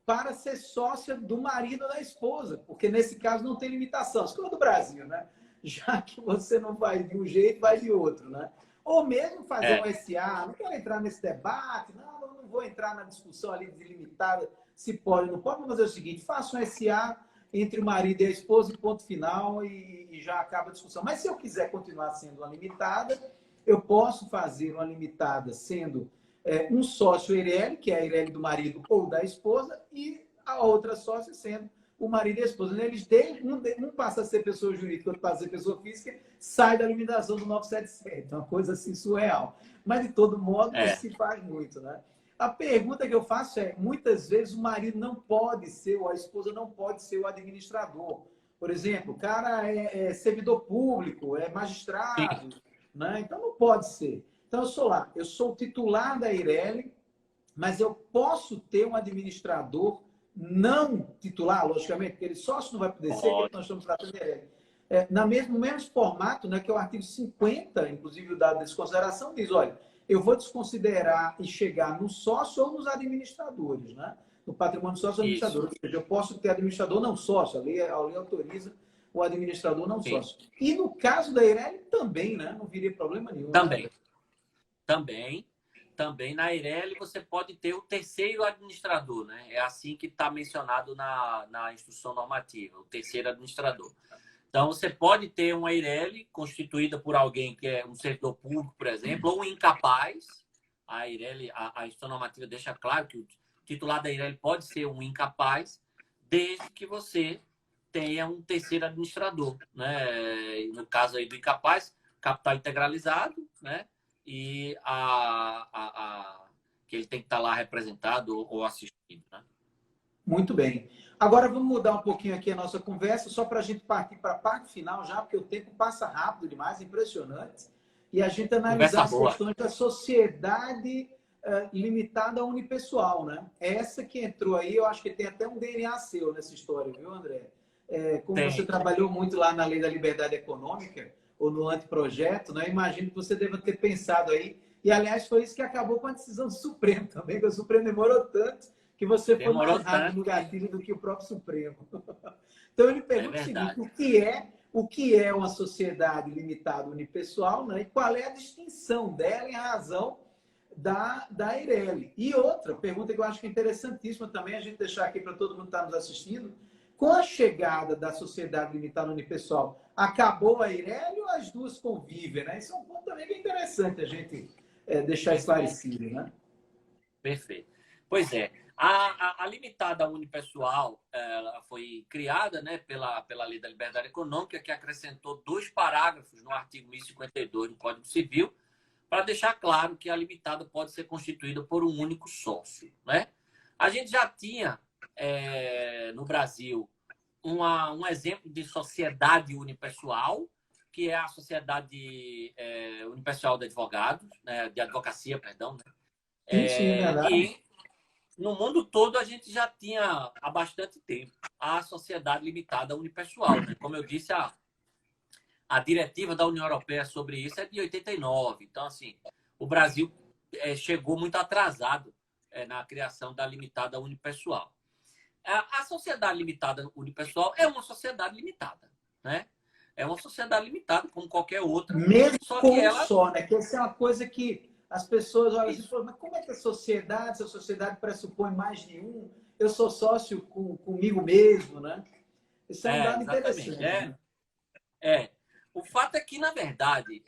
para ser sócia do marido ou da esposa, porque nesse caso não tem limitação. Isso é do Brasil, né? Já que você não vai de um jeito, vai de outro, né? Ou mesmo fazer um SA, não quero entrar nesse debate, não vou entrar na discussão ali delimitada se pode ou não pode, vamos fazer o seguinte, faça um SA entre o marido e a esposa e ponto final e já acaba a discussão. Mas se eu quiser continuar sendo uma limitada, eu posso fazer uma limitada sendo um sócio EIRELI, que é a EIRELI do marido ou da esposa, e a outra sócia sendo o marido e a esposa. Eles um passa a ser pessoa jurídica, outro passa a ser pessoa física, sai da limitação do 977. É uma coisa assim surreal. Mas, de todo modo, isso se faz muito, né? A pergunta que eu faço é, muitas vezes o marido não pode ser, ou a esposa não pode ser o administrador. Por exemplo, o cara é servidor público, é magistrado, né? Então não pode ser. Então eu sou o titular da EIRELI, mas eu posso ter um administrador não titular, logicamente, porque ele sócio não vai poder ser, que nós estamos tratando de EIRELI. No mesmo formato, né, que é o artigo 50, inclusive o dado de desconsideração, diz, olha, eu vou desconsiderar e chegar no sócio ou nos administradores, né? No patrimônio sócio administrador. Ou seja, eu posso ter administrador não sócio, a lei autoriza o administrador não sócio. E no caso da EIRELI também, né? Não viria problema nenhum. Também. Né? Também na EIRELI você pode ter o terceiro administrador, né? É assim que está mencionado na instrução normativa, o terceiro administrador. Então, você pode ter uma EIRELI constituída por alguém que é um servidor público, por exemplo, ou um incapaz. A EIRELI, a instrução normativa deixa claro que o titular da EIRELI pode ser um incapaz, desde que você tenha um terceiro administrador, né? No caso aí do incapaz, capital integralizado, né? E que ele tem que estar lá representado ou assistido, né? Muito bem. Agora vamos mudar um pouquinho aqui a nossa conversa, só para a gente partir para a parte final já, porque o tempo passa rápido demais, impressionante. E a gente analisar as questões da sociedade limitada unipessoal, né? Essa que entrou aí, eu acho que tem até um DNA seu nessa história, viu, André? Como você Tem. trabalhou muito lá na Lei da Liberdade Econômica, ou no anteprojeto, né? Imagino que você deva ter pensado aí. E, aliás, foi isso que acabou com a decisão do Supremo também, que o Supremo demorou tanto que você foi Demorou mais rápido tanto no que... gatilho do que o próprio Supremo. Então, eu lhe É pergunto o seguinte, verdade. o que é uma sociedade limitada unipessoal, né? E qual é a distinção dela em razão da Eireli? E outra pergunta que eu acho que é interessantíssima também, a gente deixar aqui para todo mundo que está nos assistindo, com a chegada da sociedade limitada unipessoal, acabou a Eireli ou as duas convivem? Né? Isso é um ponto também bem interessante a gente deixar Perfeito. esclarecido. Né? Perfeito. Pois é. A limitada unipessoal ela foi criada, né, pela Lei da Liberdade Econômica, que acrescentou 2 parágrafos no artigo 1052 do Código Civil, para deixar claro que a limitada pode ser constituída por um único sócio. Né? A gente já tinha, no Brasil, um exemplo de sociedade unipessoal, que é a Sociedade Unipessoal de Advogados, né, de Advocacia, perdão. Né? Sim, sim, é verdade. E no mundo todo a gente já tinha há bastante tempo a sociedade limitada unipessoal. Né? Como eu disse, a diretiva da União Europeia sobre isso é de 89. Então, assim, o Brasil chegou muito atrasado na criação da limitada unipessoal. A sociedade limitada unipessoal é uma sociedade limitada. Né? É uma sociedade limitada, como qualquer outra, Mesmo só que com um ela... só, né? Que essa é uma coisa que as pessoas olham assim e falam, mas como é que a sociedade, se a sociedade pressupõe mais de um, eu sou sócio comigo mesmo, né? Isso é um dado Exatamente. interessante, né? O fato é que, na verdade,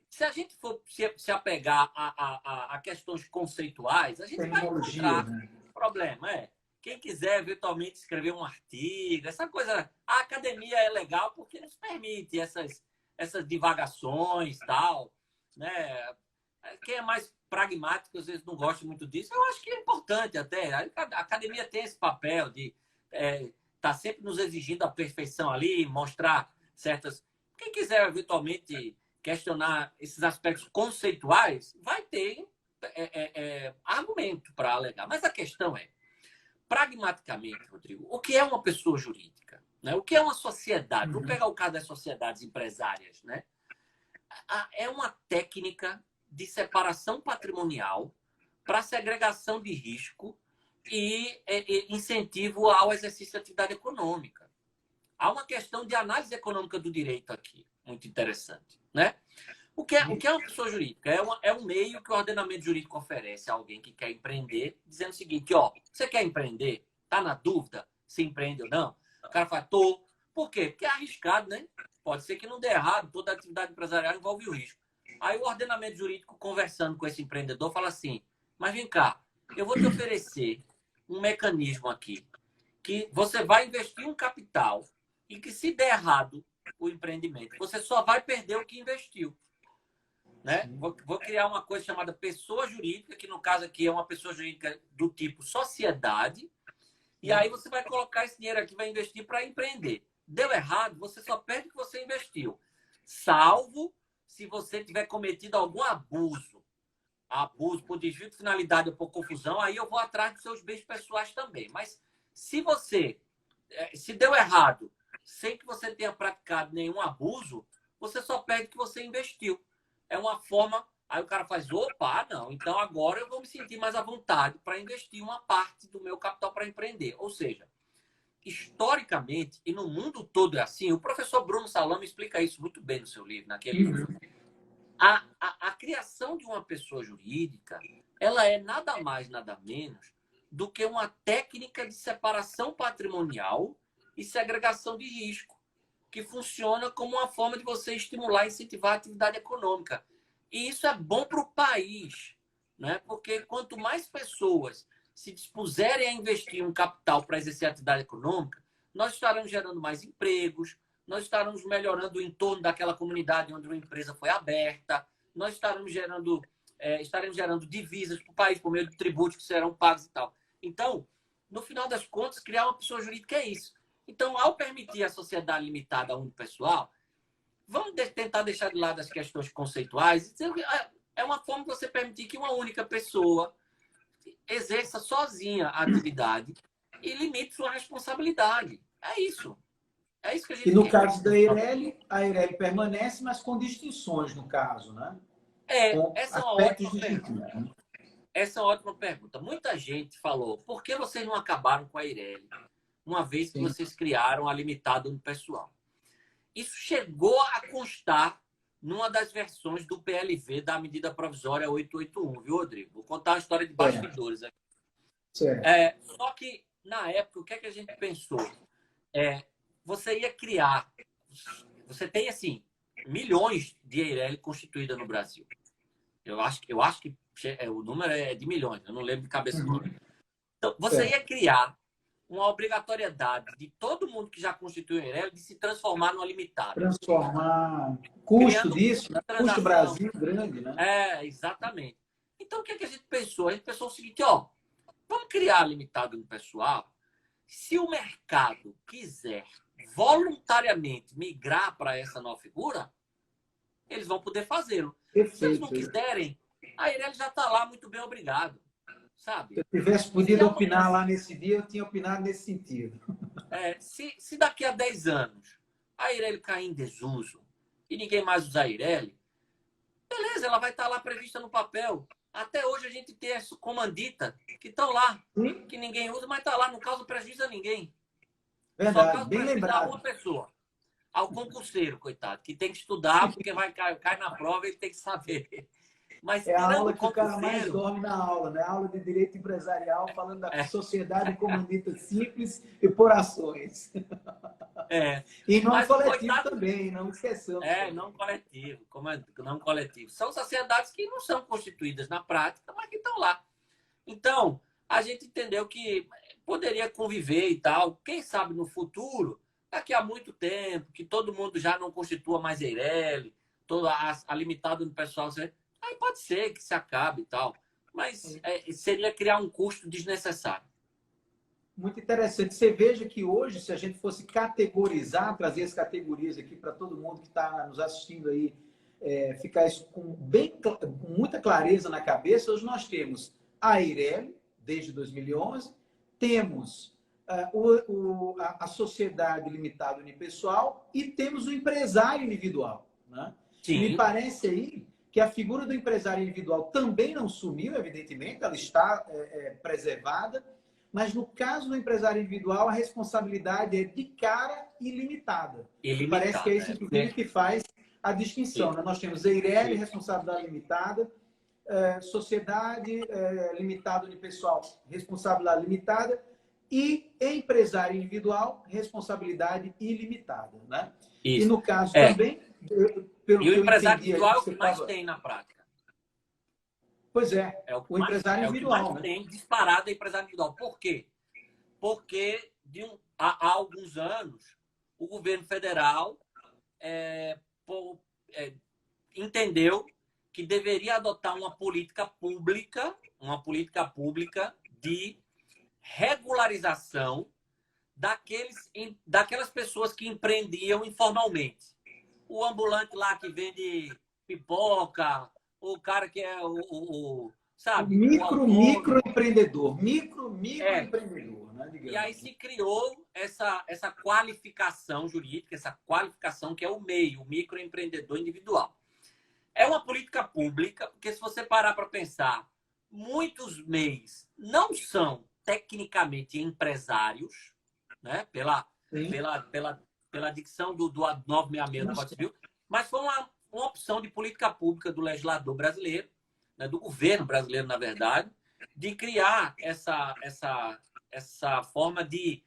se a gente for se apegar a questões conceituais, a gente vai Terminologia, encontrar né? problema. Quem quiser eventualmente escrever um artigo, essa coisa, a academia é legal porque nos permite essas divagações, tal, né? Quem é mais pragmático às vezes não gosta muito disso. Eu acho que é importante até. A academia tem esse papel de tá sempre nos exigindo a perfeição ali, mostrar certas... Quem quiser eventualmente questionar esses aspectos conceituais, vai ter argumento para alegar. Mas a questão é, pragmaticamente, Rodrigo, o que é uma pessoa jurídica? Né? O que é uma sociedade? Vou pegar o caso das sociedades empresárias. Né? É uma técnica de separação patrimonial para segregação de risco e incentivo ao exercício de atividade econômica. Há uma questão de análise econômica do direito aqui, muito interessante. Né? O que é uma pessoa jurídica? É um meio que o ordenamento jurídico oferece a alguém que quer empreender, dizendo o seguinte, ó, você quer empreender? Está na dúvida se empreende ou não? O cara fala, tô. Por quê? Porque é arriscado, né? Pode ser que não dê errado, toda atividade empresarial envolve o risco. Aí o ordenamento jurídico, conversando com esse empreendedor, fala assim, mas vem cá, eu vou te oferecer um mecanismo aqui, que você vai investir um capital e que se der errado o empreendimento, você só vai perder o que investiu. Né? Vou criar uma coisa chamada pessoa jurídica, que no caso aqui é uma pessoa jurídica do tipo sociedade, e aí você vai colocar esse dinheiro aqui, vai investir para empreender. Deu errado, você só perde o que você investiu. Salvo se você tiver cometido algum abuso. Abuso por desvio de finalidade ou por confusão, aí eu vou atrás dos seus bens pessoais também. Mas se deu errado, sem que você tenha praticado nenhum abuso, você só perde o que você investiu. É uma forma... Aí o cara faz, opa, não, então agora eu vou me sentir mais à vontade para investir uma parte do meu capital para empreender. Ou seja, historicamente, e no mundo todo é assim, o professor Bruno Salame explica isso muito bem no seu livro, naquele livro. A criação de uma pessoa jurídica, ela é nada mais, nada menos do que uma técnica de separação patrimonial e segregação de risco, que funciona como uma forma de você estimular e incentivar a atividade econômica. E isso é bom para o país, né? Porque quanto mais pessoas se dispuserem a investir um capital para exercer a atividade econômica, nós estaremos gerando mais empregos, nós estaremos melhorando o entorno daquela comunidade onde uma empresa foi aberta, nós estaremos gerando divisas para o país por meio de tributos que serão pagos e tal. Então, no final das contas, criar uma pessoa jurídica é isso. Então, ao permitir a sociedade limitada a unipessoal, vamos tentar deixar de lado as questões conceituais. É uma forma de você permitir que uma única pessoa exerça sozinha a atividade e limite sua responsabilidade. É isso. É isso que a E gente no quer. caso da Eireli, a Eireli permanece, mas com distinções, no caso, né? Com Essa é uma aspectos ótima distintos. pergunta. Essa é uma ótima pergunta. Muita gente falou, por que vocês não acabaram com a Eireli, uma vez que Sim. vocês criaram a limitada unipessoal? Isso chegou a constar numa das versões do PLV da medida provisória 881, viu, Rodrigo? Vou contar uma história de bastidores aqui. Certo. Só que, na época, o que é que a gente pensou? Você ia criar... Você tem, assim, milhões de Eireli constituídas no Brasil. Eu acho que o número é de milhões, eu não lembro de cabeça agora. Então, você ia Certo. criar uma obrigatoriedade de todo mundo que já constitui o Eireli de se transformar numa limitada. Transformar custo Criando um disso, custo né? de Custo transação. Brasil grande, né? Exatamente. Então, o que é que a gente pensou? A gente pensou o seguinte, ó, vamos criar a limitada no pessoal. Se o mercado quiser voluntariamente migrar para essa nova figura, eles vão poder fazê-lo. Se eles não Perfeito. quiserem, a Eireli já está lá, muito bem, obrigado. Se Sabe? eu tivesse Se podido amanhã, opinar lá nesse dia, eu tinha opinado nesse sentido. se daqui a 10 anos a Eireli cair em desuso e ninguém mais usar a Eireli, beleza, ela vai estar lá prevista no papel. Até hoje a gente tem as comandita que estão lá, Sim, que ninguém usa, mas está lá, não causa prejuízo a ninguém. Só verdade, causa bem prejuízo a uma lembrado. pessoa, ao concurseiro, coitado, que tem que estudar, porque cai na prova e ele tem que saber. Mas É a tirando aula o que o cara mais concurseiro, dorme na aula, né? A aula de direito empresarial, falando da é, sociedade comandita simples e por ações. é, E nome mas o coletivo coitado também, não esqueçamos também. não coletivo, não coletivo. São sociedades que não são constituídas na prática, mas que estão lá. Então, a gente entendeu que poderia conviver e tal. Quem sabe no futuro, daqui a muito tempo, que todo mundo já não constitua mais Eireli, toda a limitada no pessoal, aí pode ser que se acabe e tal. Mas seria criar um custo desnecessário. Muito interessante. Você veja que hoje, se a gente fosse categorizar, trazer as categorias aqui para todo mundo que está nos assistindo aí, ficar isso com muita clareza na cabeça, hoje nós temos a Eireli, desde 2011, temos a Sociedade Limitada Unipessoal e temos o empresário individual. Né? E me Sim, parece aí que a figura do empresário individual também não sumiu, evidentemente, ela está preservada, mas no caso do empresário individual, a responsabilidade é de cara ilimitada. Me parece que é isso, ilimitada. inclusive, que faz a distinção. Sim, Né? Nós temos Eireli, responsabilidade limitada, sociedade limitada unipessoal, responsabilidade limitada, e empresário individual, responsabilidade ilimitada. Né? E isso. no caso também, pelo E o que eu empresário entendi aí individual que é o você que mais estava. tem na prática. Pois é, o empresário É o que mais individual, né? tem disparado é empresário individual. Por quê? Porque há alguns anos o governo federal é, é, entendeu que deveria adotar uma política pública de regularização daquelas pessoas que empreendiam informalmente. O ambulante lá que vende pipoca, o cara que é O sabe, o autônomo. microempreendedor, É, microempreendedor, né, E aí digamos. se criou essa qualificação jurídica, essa qualificação que é o MEI, o microempreendedor individual. É uma política pública, porque se você parar para pensar, muitos MEIs não são tecnicamente empresários, né? Sim. Pela dicção do 966 do Código Civil, mas foi uma opção de política pública do legislador brasileiro, né? Do governo brasileiro, na verdade, de criar essa forma de,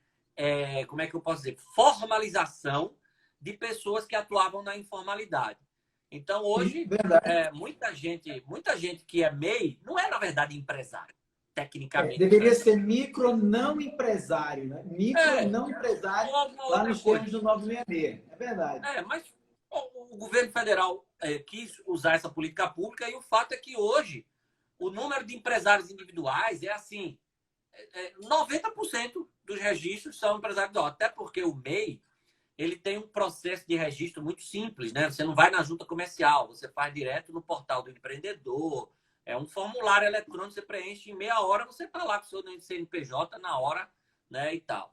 como é que eu posso dizer, formalização de pessoas que atuavam na informalidade. Então, Sim, hoje, verdade. muita gente que é MEI não é, na verdade, empresário, tecnicamente Deveria empresário. ser micro não empresário, né? Micro É, não empresário, uma lá outra nos coisa. termos do 966. É verdade. Mas o governo federal quis usar essa política pública e o fato é que hoje o número de empresários individuais é assim, 90% dos registros são empresários individuais, até porque o MEI ele tem um processo de registro muito simples, né? Você não vai na junta comercial, você faz direto no portal do empreendedor. É um formulário eletrônico, você preenche em meia hora, você está lá com o seu CNPJ na hora, né? E tal.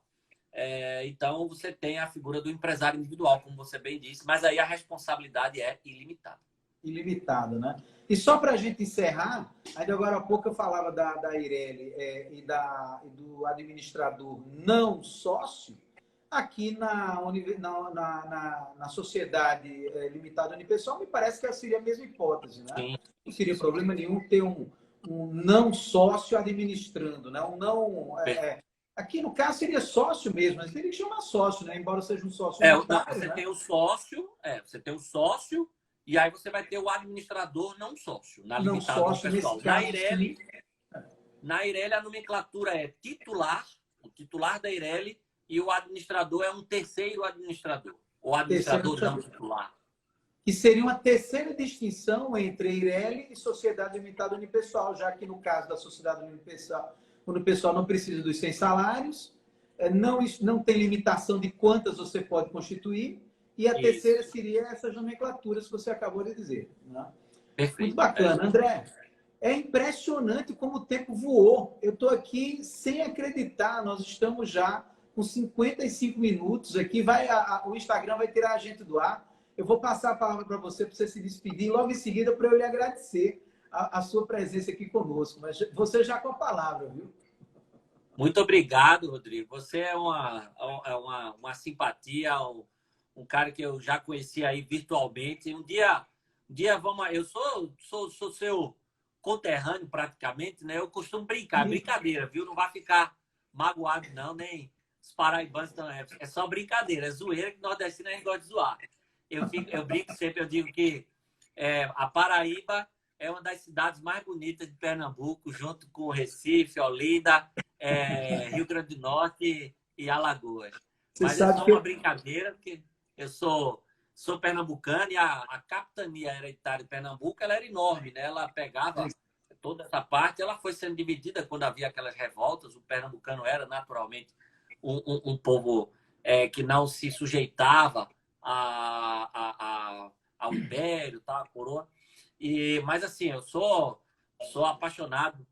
Então, você tem a figura do empresário individual, como você bem disse, mas aí a responsabilidade é ilimitada. Ilimitada, né? E só para a gente encerrar, ainda agora há pouco eu falava da Ireli e do administrador não sócio. Aqui na sociedade limitada unipessoal, me parece que seria a mesma hipótese, né? Sim. Não seria problema nenhum ter um não sócio administrando, né? Aqui, no caso, seria sócio mesmo, mas teria que chamar sócio, né? Embora seja um sócio unitário, Você né? tem o sócio, e aí você vai ter o administrador não sócio, na Não limitada sócio, pessoal. nesse caso, Na Ireli, a nomenclatura é titular, o titular da Ireli, e o administrador é um terceiro administrador, o administrador não titular. Que seria uma terceira distinção entre Ireli e Sociedade Limitada Unipessoal, já que no caso da Sociedade Unipessoal não precisa dos 100 salários, não tem limitação de quantas você pode constituir, e a terceira seria essas nomenclaturas que você acabou de dizer. Né? Perfeito. Muito bacana. André, é impressionante como o tempo voou. Eu estou aqui sem acreditar, nós estamos já com 55 minutos aqui, o Instagram vai tirar a gente do ar. Eu vou passar a palavra para você se despedir, logo em seguida para eu lhe agradecer a sua presença aqui conosco. Mas você já com a palavra, viu? Muito obrigado, Rodrigo. Você é uma simpatia, um cara que eu já conheci aí virtualmente. Um dia vamos. Eu sou seu conterrâneo praticamente, né? Eu costumo brincar, brincadeira, viu? Não vai ficar magoado, não, nem os paraibanos não. É só brincadeira, é zoeira que nordestino a gente gosta de zoar. Eu brinco sempre, eu digo que a Paraíba é uma das cidades mais bonitas de Pernambuco, junto com Recife, Olinda, Rio Grande do Norte e Alagoas. Mas é só uma brincadeira, porque eu sou pernambucano e a capitania hereditária de Pernambuco ela era enorme, né? Ela pegava toda essa parte, ela foi sendo dividida quando havia aquelas revoltas. O pernambucano era naturalmente um povo que não se sujeitava ao império, tá? A coroa. Mas assim, eu sou apaixonado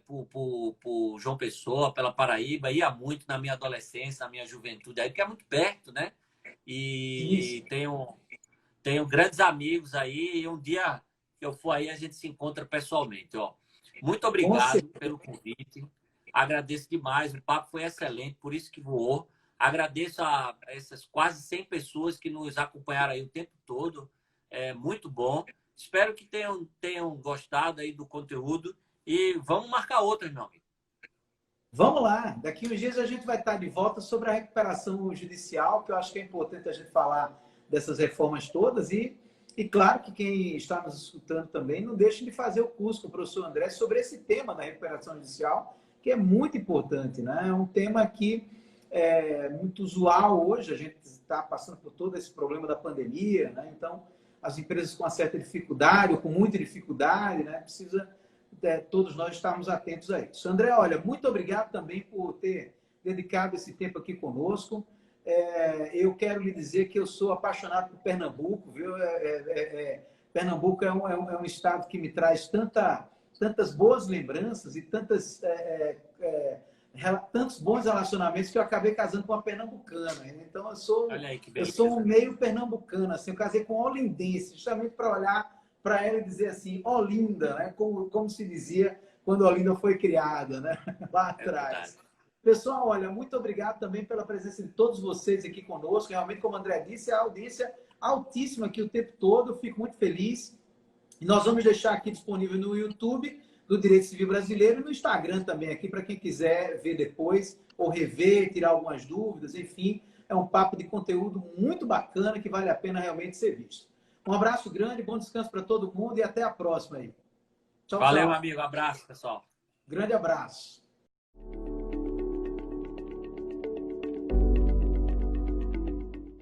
por João Pessoa, pela Paraíba, ia muito na minha adolescência, na minha juventude, aí, porque é muito perto, né? E tenho grandes amigos aí, e um dia que eu for aí, a gente se encontra pessoalmente. Ó. Muito obrigado pelo convite, agradeço demais, o papo foi excelente, por isso que voou. Agradeço a essas quase 100 pessoas que nos acompanharam aí o tempo todo, é muito bom. Espero que tenham gostado aí do conteúdo e vamos marcar outras, meu amigo. Vamos lá. Daqui uns dias a gente vai estar de volta sobre a recuperação judicial, que eu acho que é importante a gente falar dessas reformas todas. E claro que quem está nos escutando também não deixe de fazer o curso com o professor André sobre esse tema da recuperação judicial, que é muito importante, né? É um tema que é muito usual hoje. A gente está passando por todo esse problema da pandemia, né? Então, as empresas com uma certa dificuldade ou com muita dificuldade, né? Precisa todos nós estarmos atentos a isso. André, olha, muito obrigado também por ter dedicado esse tempo aqui conosco. Eu quero lhe dizer que eu sou apaixonado por Pernambuco, viu? Pernambuco é um estado que me traz tantas boas lembranças e tantos bons relacionamentos que eu acabei casando com uma pernambucana. Então, eu sou um meio pernambucano. Assim, eu casei com olindense, justamente para olhar para ela dizer assim, Olinda, né? Como se dizia quando Olinda foi criada, né? Lá atrás. Pessoal, olha, muito obrigado também pela presença de todos vocês aqui conosco. Realmente, como o André disse, a audiência altíssima aqui o tempo todo. Eu fico muito feliz. E nós vamos deixar aqui disponível no YouTube do Direito Civil Brasileiro e no Instagram também aqui, para quem quiser ver depois, ou rever, tirar algumas dúvidas, enfim. É um papo de conteúdo muito bacana que vale a pena realmente ser visto. Um abraço grande, bom descanso para todo mundo e até a próxima aí. Tchau, valeu, tchau. Amigo. Abraço, pessoal. Grande abraço.